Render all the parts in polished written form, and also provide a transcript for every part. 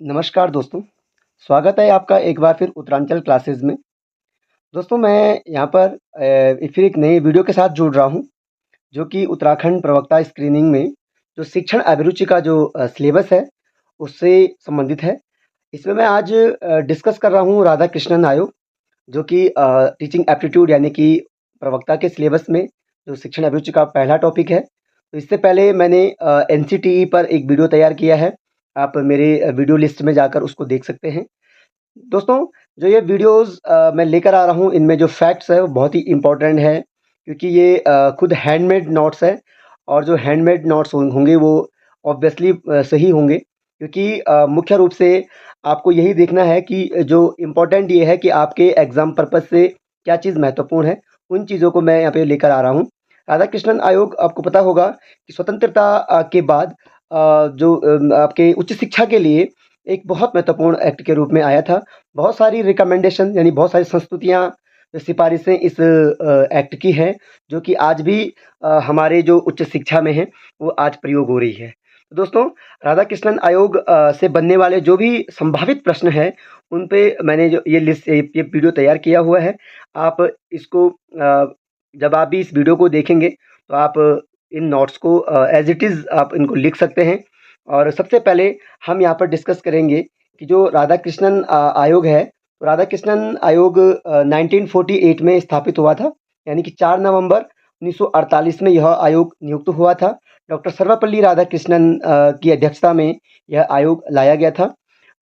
नमस्कार दोस्तों, स्वागत है आपका एक बार फिर उत्तरांचल क्लासेस में। दोस्तों मैं यहाँ पर फिर एक नई वीडियो के साथ जुड़ रहा हूँ, जो कि उत्तराखंड प्रवक्ता स्क्रीनिंग में जो शिक्षण अभिरुचि का जो सिलेबस है, उससे संबंधित है। इसमें मैं आज डिस्कस कर रहा हूँ राधा कृष्णन आयोग, जो कि टीचिंग एप्टीट्यूड यानी कि प्रवक्ता के सिलेबस में जो शिक्षण अभिरुचि का पहला टॉपिक है। तो इससे पहले मैंने एनसीटीई पर एक वीडियो तैयार किया है, आप मेरे वीडियो लिस्ट में जाकर उसको देख सकते हैं। दोस्तों, जो ये वीडियोज़ मैं लेकर आ रहा हूँ, इनमें जो फैक्ट्स है वो बहुत ही इम्पोर्टेंट है, क्योंकि ये खुद हैंडमेड नोट्स है और जो हैंडमेड नोट्स होंगे वो ऑब्वियसली सही होंगे, क्योंकि मुख्य रूप से आपको यही देखना है कि जो इम्पोर्टेंट ये है कि आपके एग्ज़ाम पर्पज़ से क्या चीज़ महत्वपूर्ण है, उन चीज़ों को मैं यहाँ पे लेकर आ रहा हूँ। राधा कृष्णन आयोग आपको पता होगा कि स्वतंत्रता के बाद जो आपके उच्च शिक्षा के लिए एक बहुत महत्वपूर्ण एक्ट के रूप में आया था। बहुत सारी रिकमेंडेशन यानी बहुत सारी संस्तुतियाँ, सिफ़ारिशें इस एक्ट की हैं, जो कि आज भी हमारे जो उच्च शिक्षा में हैं, वो आज प्रयोग हो रही है। तो दोस्तों, राधा कृष्णन आयोग से बनने वाले जो भी संभावित प्रश्न हैं, उन पे मैंने जो ये वीडियो तैयार किया हुआ है। आप इसको जब आप भी इस वीडियो को देखेंगे, तो आप इन नोट्स को एज़ इट इज़ आप इनको लिख सकते हैं। और सबसे पहले हम यहाँ पर डिस्कस करेंगे कि जो राधा कृष्णन आयोग है, तो राधा कृष्णन आयोग 1948 में स्थापित हुआ था, यानी कि 4 नवंबर 1948 में यह आयोग नियुक्त हुआ था। डॉक्टर सर्वपल्ली राधाकृष्णन की अध्यक्षता में यह आयोग लाया गया था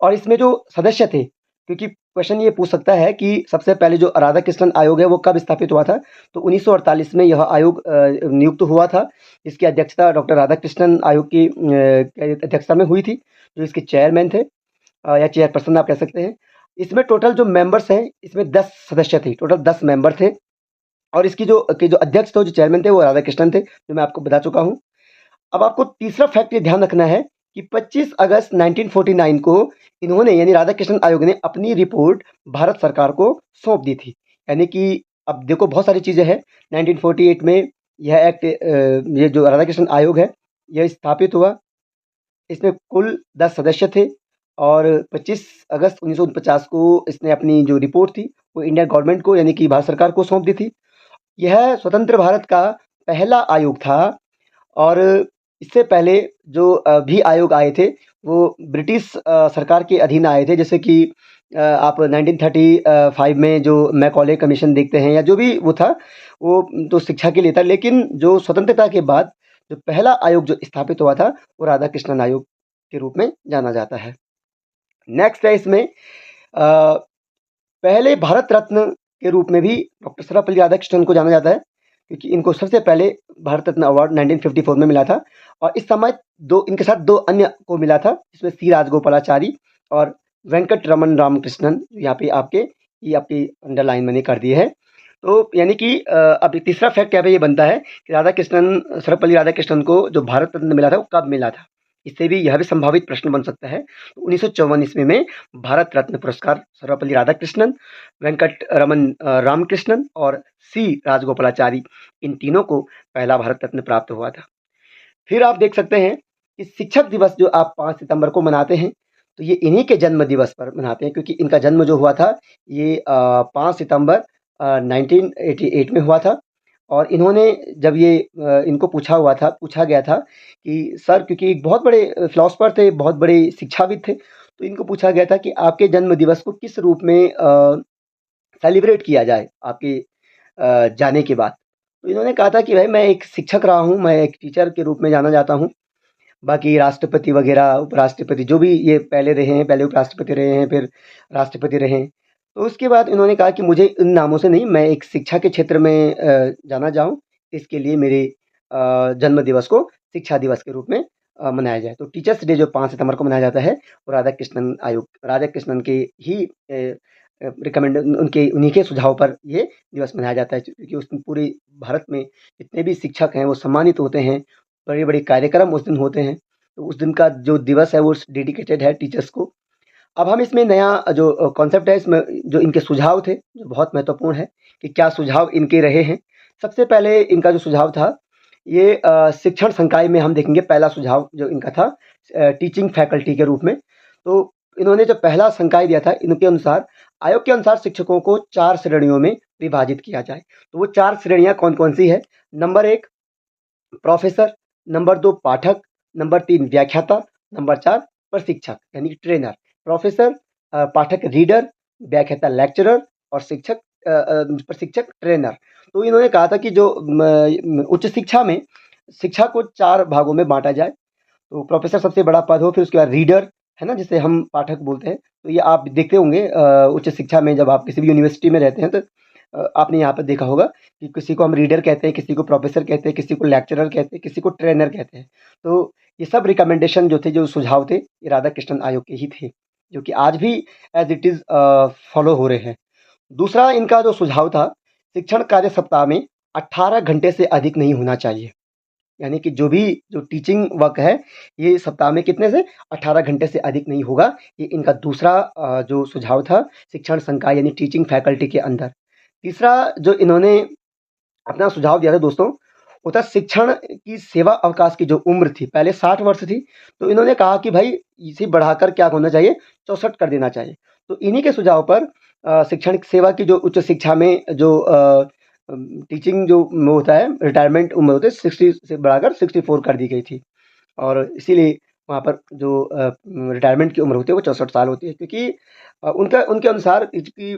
और इसमें जो सदस्य थे, क्योंकि क्वेश्चन ये पूछ सकता है कि सबसे पहले जो राधा कृष्णन आयोग है वो कब स्थापित हुआ था, तो 1948 में यह आयोग नियुक्त हुआ था। इसकी अध्यक्षता डॉक्टर राधाकृष्णन आयोग की अध्यक्षता में हुई थी, जो इसके चेयरमैन थे या चेयरपर्सन आप कह सकते हैं। इसमें टोटल जो मेंबर्स हैं, इसमें 10 सदस्य थे, टोटल 10 मेंबर थे और इसकी जो अध्यक्ष थे, जो चेयरमैन थे, वो राधाकृष्णन थे, जो मैं आपको बता चुका हूँ। अब आपको तीसरा फैक्ट ये ध्यान रखना है कि 25 अगस्त 1949 को इन्होंने यानी राधाकृष्णन आयोग ने अपनी रिपोर्ट भारत सरकार को सौंप दी थी। यानी कि अब देखो बहुत सारी चीज़ें हैं। 1948 में यह एक्ट ये जो राधाकृष्णन आयोग है, यह स्थापित हुआ। इसमें कुल 10 सदस्य थे और 25 अगस्त 1949 को इसने अपनी जो रिपोर्ट थी, वो इंडियन गवर्नमेंट को यानी कि भारत सरकार को सौंप दी थी। यह स्वतंत्र भारत का पहला आयोग था और इससे पहले जो भी आयोग आए थे, वो ब्रिटिश सरकार के अधीन आए थे। जैसे कि आप 1935 में जो मैकॉले कमीशन देखते हैं या जो भी वो था, वो तो शिक्षा के लिए था। लेकिन जो स्वतंत्रता के बाद जो पहला आयोग जो स्थापित हुआ था, वो राधा कृष्णन आयोग के रूप में जाना जाता है। नेक्स्ट है इसमें पहले भारत रत्न के रूप में भी डॉक्टर सर्वपल्ली राधाकृष्णन को जाना जाता है, क्योंकि इनको सबसे पहले भारत रत्न अवार्ड 1954 में मिला था और इस समय इनके साथ 2 अन्य को मिला था, जिसमें सी राजगोपालाचारी और वेंकट रमन रामकृष्णन। यहाँ पे ये आपकी अंडरलाइन मैंने कर दी है। तो यानी कि अब तीसरा फैक्ट यहाँ पे ये बनता है कि सर्वपल्ली राधाकृष्णन को जो भारत रत्न मिला था, वो कब मिला था? इससे भी यह भी संभावित प्रश्न बन सकता है। तो 1954 ईस्वी में भारत रत्न पुरस्कार सर्वपल्ली राधाकृष्णन, वेंकट रमन रामकृष्णन और सी राजगोपालाचारी, इन तीनों को पहला भारत रत्न प्राप्त हुआ था। फिर आप देख सकते हैं कि शिक्षक दिवस जो आप 5 सितंबर को मनाते हैं, तो ये इन्हीं के जन्म दिवस पर मनाते हैं, क्योंकि इनका जन्म जो हुआ था, ये 5 सितंबर 1988 में हुआ था। और इन्होंने जब ये इनको पूछा गया था कि सर, क्योंकि एक बहुत बड़े फिलॉसफर थे, बहुत बड़े शिक्षाविद थे, तो इनको पूछा गया था कि आपके जन्म दिवस को किस रूप में सेलिब्रेट किया जाए आपके जाने के बाद। तो इन्होंने कहा था कि भाई मैं एक शिक्षक रहा हूँ, मैं एक टीचर के रूप में जाना जाता हूँ। बाकी राष्ट्रपति वगैरह, उपराष्ट्रपति जो भी ये पहले रहे हैं, पहले उपराष्ट्रपति रहे हैं, फिर राष्ट्रपति रहे हैं। तो उसके बाद इन्होंने कहा कि मुझे इन नामों से नहीं, मैं एक शिक्षा के क्षेत्र में जाना जाऊँ, इसके लिए मेरे जन्म दिवस को शिक्षा दिवस के रूप में मनाया जाए। तो टीचर्स डे जो 5 सितंबर को मनाया जाता है, वो राधाकृष्णन के ही उन्हीं के सुझाव पर ये दिवस मनाया जाता है, क्योंकि उस दिन पूरे भारत में जितने भी शिक्षक हैं, वो सम्मानित होते हैं। बड़े-बड़े कार्यक्रम उस दिन होते हैं। तो उस दिन का जो दिवस है वो डेडिकेटेड है टीचर्स को। अब हम इसमें नया जो कॉन्सेप्ट है, इसमें जो इनके सुझाव थे, जो बहुत महत्वपूर्ण है कि क्या सुझाव इनके रहे हैं। सबसे पहले इनका जो सुझाव था, ये शिक्षण संकाय में हम देखेंगे पहला सुझाव जो इनका था टीचिंग फैकल्टी के रूप में। तो इन्होंने जो पहला संकाय दिया था, इनके अनुसार आयोग के अनुसार शिक्षकों को 4 श्रेणियों में विभाजित किया जाए। तो वो 4 श्रेणियाँ कौन-कौन सी है? नंबर 1 प्रोफ़ेसर, नंबर 2 पाठक, नंबर 3 व्याख्याता, नंबर 4 प्रशिक्षक यानी कि ट्रेनर। प्रोफ़ेसर पाठक रीडर, व्याख्याता लेक्चरर और प्रशिक्षक ट्रेनर। तो इन्होंने कहा था कि जो उच्च शिक्षा में शिक्षा को 4 भागों में बाँटा जाए। तो प्रोफ़ेसर सबसे बड़ा पद हो, फिर उसके बाद रीडर, है ना? जिसे हम पाठक बोलते हैं। तो ये आप देखते होंगे उच्च शिक्षा में जब आप किसी भी यूनिवर्सिटी में रहते हैं तो आपने यहाँ पर देखा होगा कि किसी को हम रीडर कहते हैं, किसी को प्रोफ़ेसर कहते हैं, किसी को लेक्चरर कहते हैं, किसी को ट्रेनर कहते हैं। तो ये सब रिकमेंडेशन जो थे, जो सुझाव थे, ये राधाकृष्णन आयोग के ही थे, जो कि आज भी एज़ इट इज़ फ़ॉलो हो रहे हैं। दूसरा इनका जो सुझाव था, शिक्षण कार्य सप्ताह में 18 घंटे से अधिक नहीं होना चाहिए। यानी कि जो टीचिंग वर्क है, ये सप्ताह में कितने से 18 घंटे से अधिक नहीं होगा। ये इनका दूसरा जो सुझाव था शिक्षण संकाय यानी टीचिंग फैकल्टी के अंदर। तीसरा जो इन्होंने अपना सुझाव दिया था दोस्तों, वो था शिक्षण की सेवा अवकाश की जो उम्र थी, पहले 60 वर्ष थी, तो इन्होंने कहा कि भाई इसे बढ़ाकर क्या होना चाहिए, 64 कर देना चाहिए। तो इन्हीं के सुझाव पर शिक्षण सेवा की जो उच्च शिक्षा में जो टीचिंग जो वो होता है, रिटायरमेंट उम्र होती है, 60 से बढ़ाकर 64 कर दी गई थी। और इसीलिए वहाँ पर जो रिटायरमेंट की उम्र होती है वो 64 साल होती है, क्योंकि उनका उनके अनुसार इसकी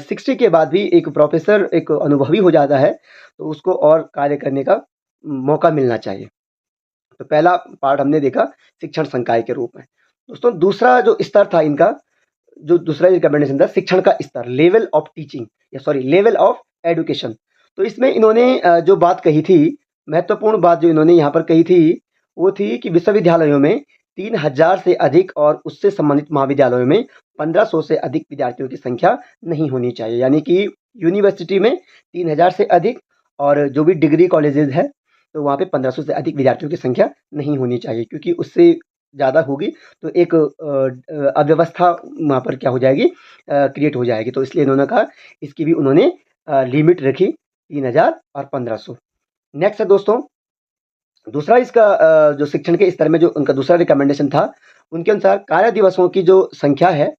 60 के बाद भी एक प्रोफ़ेसर एक अनुभवी हो जाता है, तो उसको और कार्य करने का मौका मिलना चाहिए। तो पहला पार्ट हमने देखा शिक्षण संकाय के रूप में। दोस्तों दूसरा जो स्तर था इनका, जो दूसरा रिकमेंडेशन था शिक्षण का स्तर, लेवल ऑफ टीचिंग या सॉरी लेवल ऑफ एजुकेशन। तो इसमें इन्होंने जो बात कही थी, महत्वपूर्ण बात जो इन्होंने यहाँ पर कही थी, वो थी कि विश्वविद्यालयों में 3000 से अधिक और उससे संबंधित महाविद्यालयों में 1500 से अधिक विद्यार्थियों की संख्या नहीं होनी चाहिए। यानी कि यूनिवर्सिटी में 3000 से अधिक और जो भी डिग्री कॉलेजेस है, तो वहाँ पे 1500 से अधिक विद्यार्थियों की संख्या नहीं होनी चाहिए, क्योंकि उससे ज़्यादा होगी तो एक अव्यवस्था वहाँ पर क्या हो जाएगी, क्रिएट हो जाएगी। तो इसलिए इन्होंने कहा इसकी भी उन्होंने लिमिट रखी 3000 और 1500। नेक्स्ट है दोस्तों, दूसरा इसका जो शिक्षण के स्तर में जो उनका दूसरा रिकमेंडेशन था, उनके अनुसार कार्य दिवसों की जो संख्या है,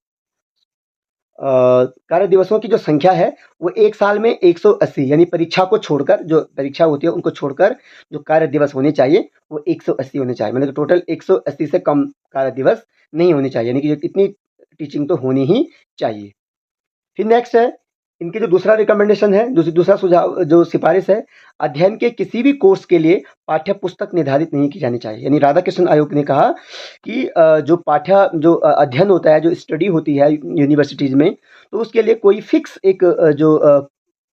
कार्य दिवसों की जो संख्या है वो 1 साल में 180 यानी परीक्षा को छोड़कर, जो परीक्षा होती है उनको छोड़कर जो कार्य दिवस होने चाहिए वो 180 होने चाहिए। मतलब टोटल 180 से कम कार्य दिवस नहीं होने चाहिए, यानी कि इतनी टीचिंग तो होनी ही चाहिए। फिर नेक्स्ट है इनकी जो दूसरा रिकमेंडेशन है, दूसरा सुझाव जो सिफारिश है, अध्ययन के किसी भी कोर्स के लिए पाठ्य पुस्तक निर्धारित नहीं की जानी चाहिए। यानी राधाकृष्णन आयोग ने कहा कि जो अध्ययन होता है, जो स्टडी होती है यूनिवर्सिटीज़ में, तो उसके लिए कोई फिक्स एक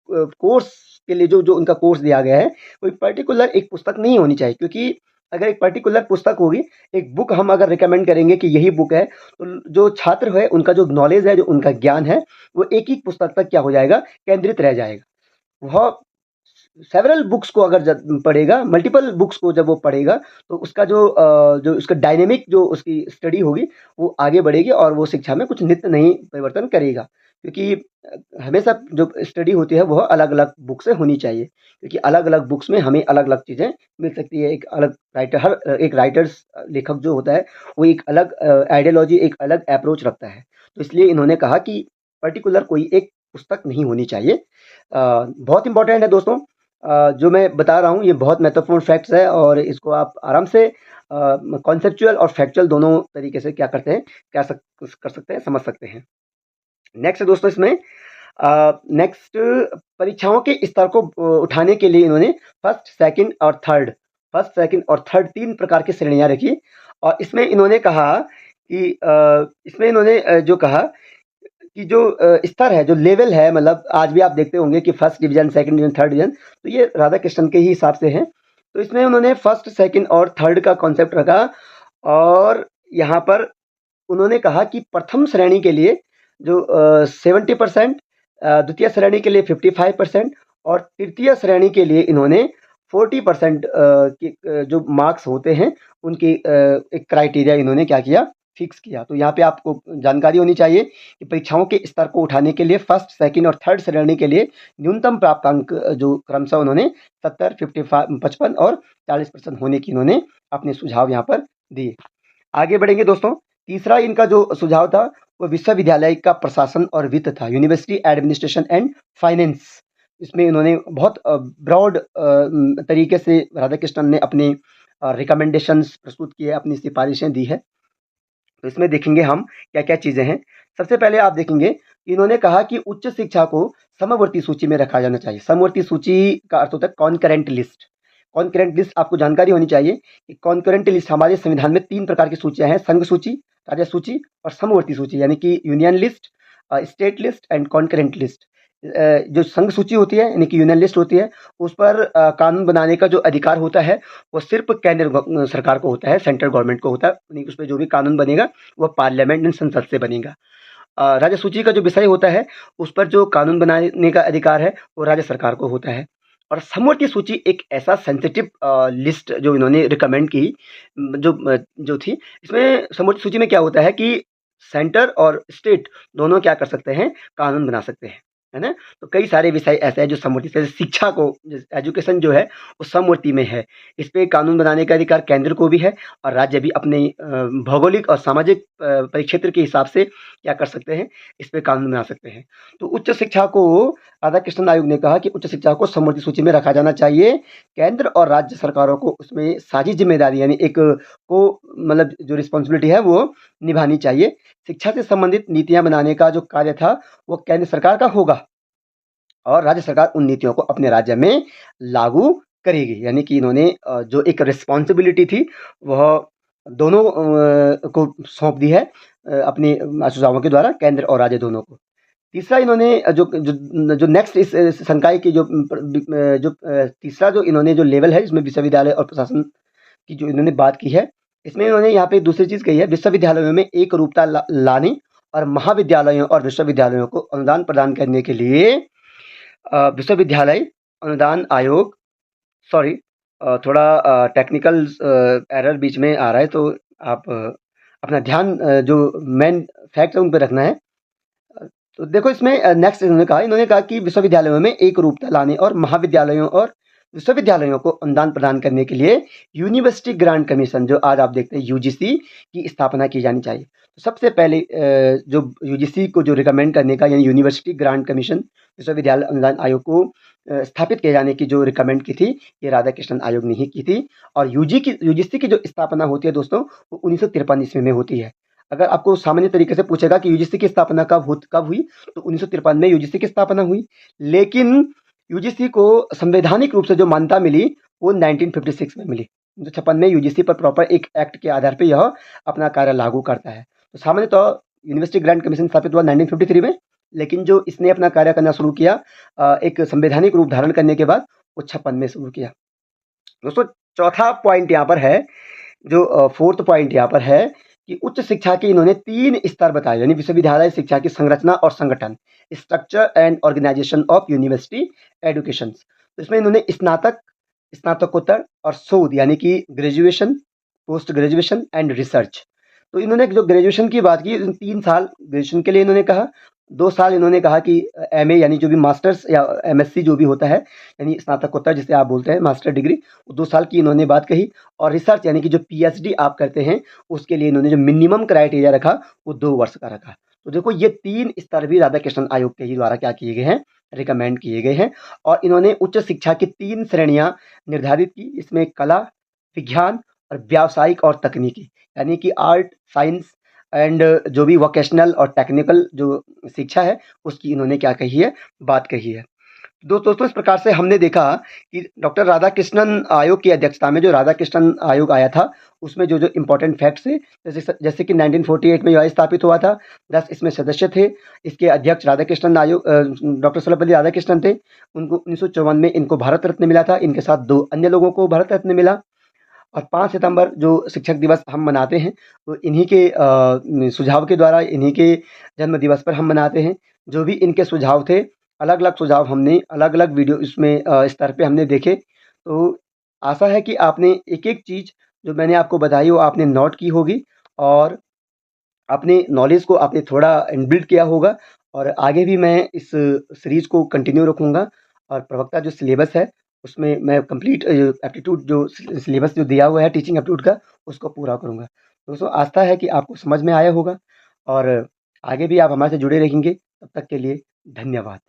कोर्स के लिए जो जो उनका कोर्स दिया गया है, कोई पर्टिकुलर एक पुस्तक नहीं होनी चाहिए। क्योंकि अगर एक पर्टिकुलर पुस्तक होगी, एक बुक हम अगर रिकमेंड करेंगे कि यही बुक है, तो जो छात्र है उनका जो नॉलेज है, जो उनका ज्ञान है, वो एक ही पुस्तक तक क्या हो जाएगा, केंद्रित रह जाएगा। वह सेवरल बुक्स को अगर जब पढ़ेगा, मल्टीपल बुक्स को जब वो पढ़ेगा, तो उसका जो उसका डायनेमिक जो उसकी स्टडी होगी, वो आगे बढ़ेगी और वो शिक्षा में कुछ नित्य नई परिवर्तन करेगा। क्योंकि हमेशा जो स्टडी होती है वह अलग-अलग बुक से होनी चाहिए, क्योंकि अलग-अलग बुक्स में हमें अलग-अलग चीज़ें मिल सकती है। एक अलग राइटर एक राइटर्स लेखक जो होता है, वो एक अलग आइडियोलॉजी, एक अलग अप्रोच रखता है। तो इसलिए इन्होंने कहा कि पर्टिकुलर कोई एक पुस्तक नहीं होनी चाहिए। बहुत इम्पोर्टेंट है दोस्तों, जो मैं बता रहा हूँ ये बहुत महत्वपूर्ण फैक्ट्स है और इसको आप आराम से कॉन्सेप्चुअल और फैक्चुअल दोनों तरीके से क्या करते हैं, कर सकते हैं, समझ सकते हैं। नेक्स्ट दोस्तों इसमें नेक्स्ट परीक्षाओं के स्तर को उठाने के लिए इन्होंने फर्स्ट, सेकंड और थर्ड 3 प्रकार की श्रेणियाँ रखी। और इसमें इन्होंने कहा कि जो कहा कि जो स्तर है, जो लेवल है, मतलब आज भी आप देखते होंगे कि first division, second division, third division, तो ये राधाकृष्णन के ही हिसाब से हैं। तो इसमें उन्होंने फर्स्ट, सेकंड और थर्ड का कॉन्सेप्ट रखा और यहाँ पर उन्होंने कहा कि प्रथम श्रेणी के लिए जो 70%, द्वितीय श्रेणी के लिए 55% और तृतीय श्रेणी के लिए इन्होंने 40% जो मार्क्स होते हैं उनकी एक क्राइटेरिया इन्होंने क्या किया, फिक्स किया। तो यहाँ पे आपको जानकारी होनी चाहिए कि परीक्षाओं के स्तर को उठाने के लिए फर्स्ट, सेकंड और थर्ड श्रेणी के लिए न्यूनतम प्राप्तांक जो क्रमशः उन्होंने 70, 55 और 40% होने की इन्होंने अपने सुझाव यहाँ पर दिए। आगे बढ़ेंगे दोस्तों, तीसरा इनका जो सुझाव था वो विश्वविद्यालय का प्रशासन और वित्त था, यूनिवर्सिटी एडमिनिस्ट्रेशन एंड फाइनेंस। इसमें इन्होंने बहुत ब्रॉड तरीके से राधाकृष्णन ने अपने रिकमेंडेशंस प्रस्तुत किए, अपनी सिफारिशें दी है। तो इसमें देखेंगे हम क्या-क्या चीज़ें हैं। सबसे पहले आप देखेंगे कि इन्होंने कहा कि उच्च शिक्षा को समवर्ती सूची में रखा जाना चाहिए। समवर्ती सूची का अर्थ होता है कॉन्करेंट लिस्ट। कॉन्करेंट लिस्ट आपको जानकारी होनी चाहिए कि कॉन्करेंट लिस्ट हमारे संविधान में 3 प्रकार की सूचियाँ हैं, संघ सूची, राज्य सूची और समवर्ती सूची, यानी कि union list, state list and concurrent list. जो संघ सूची होती है यानी कि यूनियन लिस्ट होती है, उस पर कानून बनाने का जो अधिकार होता है वो सिर्फ़ केंद्र सरकार को होता है, सेंट्रल गवर्नमेंट को होता है। यानी कि उसपे जो भी कानून बनेगा वो पार्लियामेंट एंड संसद से बनेगा। राज्य सूची का जो विषय होता है, उस पर जो कानून बनाने का अधिकार है वो राज्य सरकार को होता है। और समवर्ती सूची एक ऐसा सेंसिटिव लिस्ट जो इन्होंने रिकमेंड की, जो थी, इसमें समवर्ती सूची में क्या होता है कि सेंटर और स्टेट दोनों क्या कर सकते हैं, कानून बना सकते हैं, है ना? तो कई सारे विषय ऐसे हैं जो समवर्ती, जैसे शिक्षा को, एजुकेशन जो है वो समवर्ती में है। इस पे कानून बनाने का अधिकार केंद्र को भी है और राज्य भी अपने भौगोलिक और सामाजिक परिक्षेत्र के हिसाब से क्या कर सकते हैं, इस पे कानून बना सकते हैं। तो उच्च शिक्षा को, राधाकृष्णन आयोग ने कहा कि उच्च शिक्षा को समवर्ती सूची में रखा जाना चाहिए। केंद्र और राज्य सरकारों को उसमें साझी ज़िम्मेदारी, यानी एक को मतलब जो रिस्पॉन्सिबिलिटी है वो निभानी चाहिए। शिक्षा से संबंधित नीतियाँ बनाने का जो कार्य था वो केंद्र सरकार का होगा और राज्य सरकार उन नीतियों को अपने राज्य में लागू करेगी। यानी कि इन्होंने जो एक रिस्पॉन्सिबिलिटी थी वह दोनों को सौंप दी है, अपने सुझावों के द्वारा, केंद्र और राज्य दोनों को। तीसरा इन्होंने जो नेक्स्ट इस संकाय की तीसरा जो इन्होंने जो लेवल है, इसमें विश्वविद्यालय और प्रशासन की जो इन्होंने बात की है, इसमें इन्होंने यहाँ पे एक दूसरी चीज़ कही है, विश्वविद्यालयों में एक रूपता लाने और महाविद्यालयों और विश्वविद्यालयों को अनुदान प्रदान करने के लिए विश्वविद्यालय अनुदान आयोग, सॉरी, थोड़ा टेक्निकल एरर बीच में आ रहा है, तो आप अपना ध्यान जो मेन फैक्ट है उन पे रखना है। तो देखो इसमें नेक्स्ट इन्होंने कहा कि विश्वविद्यालयों में एक रूपता लाने और महाविद्यालयों और विश्वविद्यालयों को अनुदान प्रदान करने के लिए यूनिवर्सिटी ग्रांट कमीशन, जो आज आप देखते हैं यूजीसी, की स्थापना की जानी चाहिए। तो सबसे पहले जो यूजीसी को जो रिकमेंड करने का, यानी यूनिवर्सिटी ग्रांट कमीशन, विश्वविद्यालय अनुदान आयोग को स्थापित किए जाने की जो रिकमेंड की थी, ये राधाकृष्णन आयोग ने ही की थी। और यूजीसी की जो स्थापना होती है दोस्तों, वो 1953 ईस्वी में होती है। अगर आपको सामान्य तरीके से पूछेगा कि यूजीसी की स्थापना कब हुई, तो 1953 में यूजीसी की स्थापना हुई। लेकिन यूजीसी को संवैधानिक रूप से जो मान्यता मिली वो 1956 में मिली। 1956 में यूजीसी पर प्रॉपर एक एक्ट के आधार पे यह अपना कार्य लागू करता है। तो सामान्यतः यूनिवर्सिटी ग्रांट कमीशन स्थापित हुआ 1953 में, लेकिन जो इसने अपना कार्य करना शुरू किया एक संवैधानिक रूप धारण करने के बाद, वो 56 में शुरू किया। दोस्तों चौथा पॉइंट यहाँ पर है, जो फोर्थ पॉइंट यहाँ पर है कि उच्च शिक्षा के इन्होंने 3 स्तर बताए, यानी विश्वविद्यालय शिक्षा की संरचना और संगठन, structure and organisation of university education. तो इसमें इन्होंने स्नातक, स्नातकोत्तर और शोध, यानी कि graduation, post graduation and research. तो इन्होंने जो ग्रेजुएशन की बात की, 3 साल ग्रेजुएशन के लिए इन्होंने कहा, 2 साल इन्होंने कहा कि एमए, यानी जो भी मास्टर्स या एमएससी जो भी होता है, यानी स्नातकोत्तर जिसे आप बोलते हैं, मास्टर डिग्री, 2 साल की इन्होंने बात कही। और रिसर्च, यानी कि जो पीएचडी आप करते हैं, उसके लिए इन्होंने जो मिनिमम क्राइटेरिया रखा वो 2 वर्ष का रखा। तो देखो ये 3 स्तर भी राधाकृष्णन आयोग के ही द्वारा क्या किए गए हैं, रिकमेंड किए गए हैं। और इन्होंने उच्च शिक्षा की 3 श्रेणियाँ निर्धारित की, इसमें कला, विज्ञान और व्यावसायिक और तकनीकी, यानी कि आर्ट, साइंस एंड जो भी वोकेशनल और टेक्निकल जो शिक्षा है, उसकी इन्होंने क्या कही है, बात कही है। दोस्तों इस प्रकार से हमने देखा कि डॉक्टर राधाकृष्णन आयोग की अध्यक्षता में जो राधाकृष्णन आयोग आया था, उसमें जो इम्पोर्टेंट फैक्ट्स थे, जैसे कि 1948 में यह स्थापित हुआ था, 10 इसमें सदस्य थे। इसके अध्यक्ष राधाकृष्णन आयोग डॉक्टर सर्वपल्ली राधाकृष्णन थे। उनको 1954 में इनको भारत रत्न मिला था, इनके साथ 2 अन्य लोगों को भारत रत्न मिला। और 5 सितंबर जो शिक्षक दिवस हम मनाते हैं, तो इन्हीं के सुझाव के द्वारा, इन्हीं के जन्म दिवस पर हम मनाते हैं। जो भी इनके सुझाव थे, अलग-अलग सुझाव हमने अलग-अलग वीडियो इसमें स्तर पे हमने देखे। तो आशा है कि आपने एक-एक चीज़ जो मैंने आपको बताई वो आपने नोट की होगी और अपने नॉलेज को आपने थोड़ा इनबिल्ट किया होगा। और आगे भी मैं इस सीरीज़ को कंटिन्यू रखूँगा और प्रवक्ता जो सिलेबस है, उसमें मैं कंप्लीट एप्टीट्यूड जो सिलेबस जो दिया हुआ है टीचिंग एप्टीट्यूड का, उसको पूरा करूँगा। दोस्तों आस्था है कि आपको समझ में आया होगा और आगे भी आप हमारे से जुड़े रहेंगे। तब तक के लिए धन्यवाद।